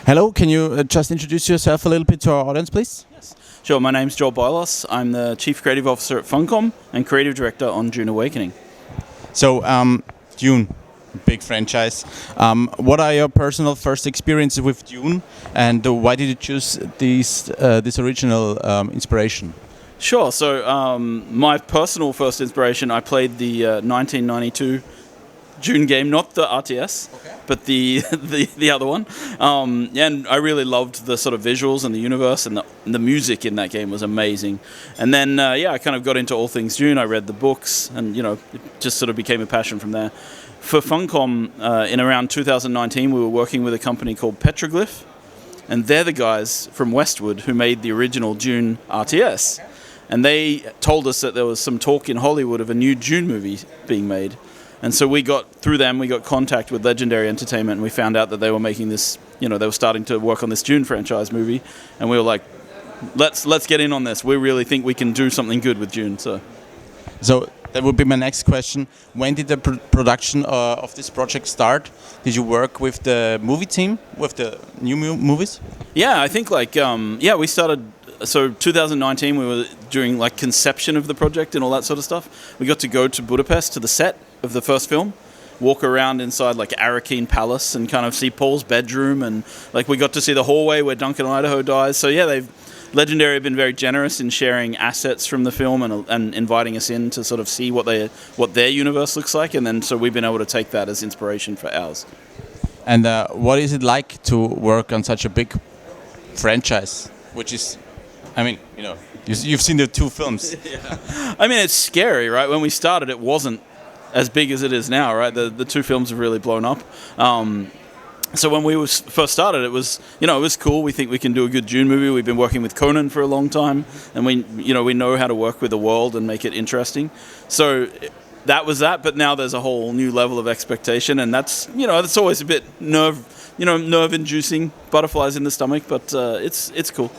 Hello, can you just introduce yourself a little bit to our audience, please? Yes. Sure, my name's Joel Bylos. I'm the Chief Creative Officer at Funcom and Creative Director on Dune Awakening. So, Dune, big franchise. What are your personal first experiences with Dune, and why did you choose this original inspiration? Sure, so my personal first inspiration, I played the 1992 Dune game, not the RTS, but the other one. And I really loved the sort of visuals and the universe, and the music in that game was amazing. And then, I kind of got into all things Dune. I read the books, and, it just sort of became a passion from there. For Funcom, in around 2019, we were working with a company called Petroglyph, and they're the guys from Westwood who made the original Dune RTS. And they told us that there was some talk in Hollywood of a new Dune movie being made. And so we got contact with Legendary Entertainment, and we found out that they were making this, they were starting to work on this Dune franchise movie. And we were like, let's get in on this. We really think we can do something good with Dune. So that would be my next question. When did the production of this project start? Did you work with the movie team, with the new movies? Yeah, I think we started. So 2019, we were doing conception of the project and all that sort of stuff. We got to go to Budapest to the set of the first film, walk around inside Arakeen Palace and kind of see Paul's bedroom, and we got to see the hallway where Duncan Idaho dies. So yeah, Legendary have been very generous in sharing assets from the film and inviting us in to sort of see what their universe looks like, and then so we've been able to take that as inspiration for ours. And what is it like to work on such a big franchise, which is, you've seen the two films. Yeah. It's scary, right? When we started, it wasn't as big as it is now, right? The two films have really blown up. So when we first started, it was cool. We think we can do a good Dune movie. We've been working with Conan for a long time, and we know how to work with the world and make it interesting. So that was that. But now there's a whole new level of expectation, and that's always a bit nerve-inducing, butterflies in the stomach. But it's cool.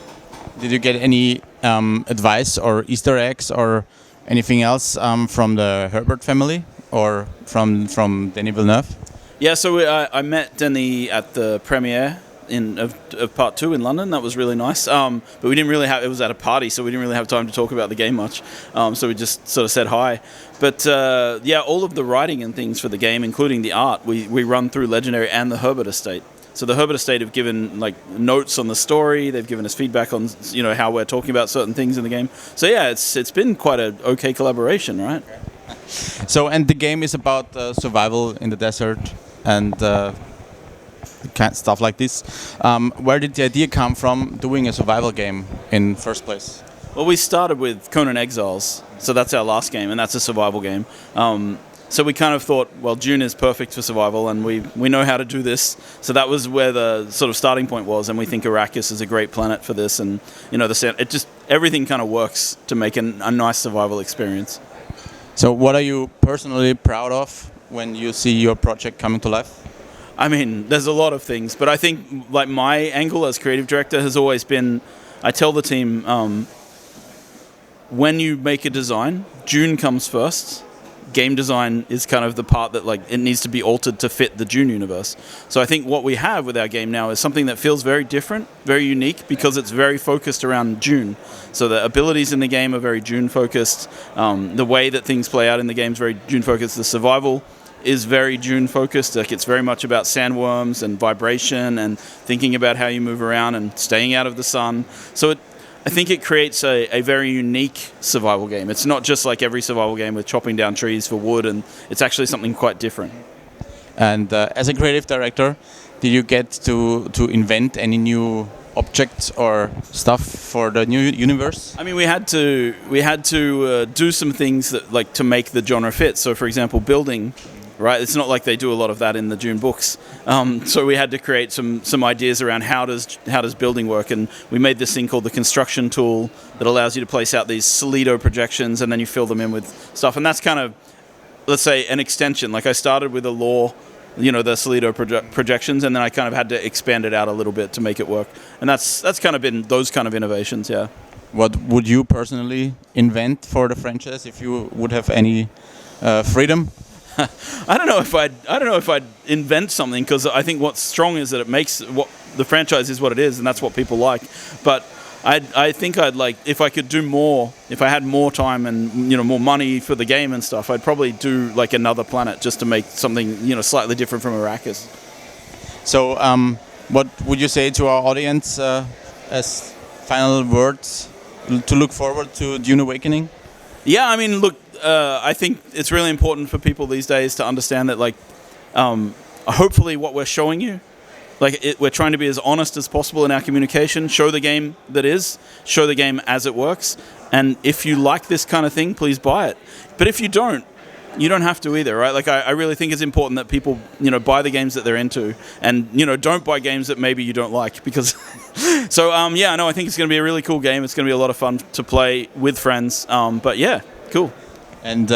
Did you get any advice or Easter eggs or anything else from the Herbert family or from Denis Villeneuve? Yeah, so I met Denis at the premiere of Part 2 in London. That was really nice. But we didn't really it was at a party, so we didn't really have time to talk about the game much. So we just sort of said hi. But all of the writing and things for the game, including the art, we run through Legendary and the Herbert estate. So the Herbert estate have given notes on the story. They've given us feedback on how we're talking about certain things in the game. So yeah, it's been quite an okay collaboration, right? So, and the game is about survival in the desert and stuff like this. Where did the idea come from doing a survival game in first place? Well, we started with Conan Exiles, so that's our last game, and that's a survival game. So we kind of thought, well, Dune is perfect for survival, and we know how to do this. So that was where the sort of starting point was, and we think Arrakis is a great planet for this, and everything kind of works to make a nice survival experience. So what are you personally proud of when you see your project coming to life? There's a lot of things, but I think my angle as creative director has always been, I tell the team, when you make a design, Dune comes first. Game design is kind of the part that it needs to be altered to fit the Dune universe. So I think what we have with our game now is something that feels very different, very unique, because it's very focused around Dune. So the abilities in the game are very Dune focused. The way that things play out in the game is very Dune focused. The survival is very Dune focused. It's very much about sandworms and vibration and thinking about how you move around and staying out of the sun. So I think it creates a very unique survival game. It's not just like every survival game with chopping down trees for wood, and it's actually something quite different. And as a creative director, did you get to invent any new objects or stuff for the new universe? We had to do some things that to make the genre fit. So, for example, building. Right, it's not like they do a lot of that in the Dune books. So we had to create some ideas around how does building work, and we made this thing called the construction tool that allows you to place out these solido projections, and then you fill them in with stuff. And that's kind of, let's say, an extension. I started with a law, the solido projections, and then I kind of had to expand it out a little bit to make it work. And that's kind of been those kind of innovations, yeah. What would you personally invent for the franchise if you would have any freedom? I don't know if I'd invent something, because I think what's strong is that it makes the franchise is what it is, and that's what people like. But I think I'd like, if I could do more, if I had more time and more money for the game and stuff, I'd probably do like another planet just to make something slightly different from Arrakis. So, what would you say to our audience as final words to look forward to Dune Awakening? Yeah, I mean, look, I think it's really important for people these days to understand that, like, hopefully what we're showing you, like, we're trying to be as honest as possible in our communication, show the game that is, show the game as it works, and if you like this kind of thing, please buy it. But if you don't, you don't have to either, right? Like, I really think it's important that people, buy the games that they're into, and, don't buy games that maybe you don't like, because... So, yeah, no, I think it's going to be a really cool game. It's going to be a lot of fun to play with friends, but yeah, cool. And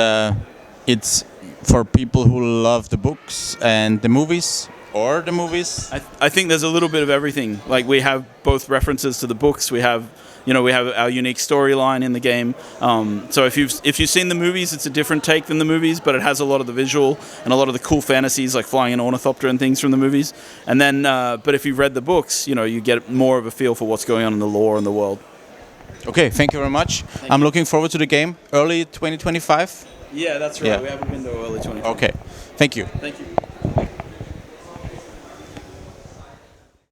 it's for people who love the books and the movies, or the movies? I think there's a little bit of everything. Like, we have both references to the books, we have our unique storyline in the game. So if you've seen the movies, it's a different take than the movies, but it has a lot of the visual and a lot of the cool fantasies, like flying an ornithopter and things from the movies. And then, but if you've read the books, you get more of a feel for what's going on in the lore and the world. Okay, thank you very much. I'm looking forward to the game. Early 2025? Yeah, that's right. Yeah. We have a window early 2025. Okay, thank you. Thank you.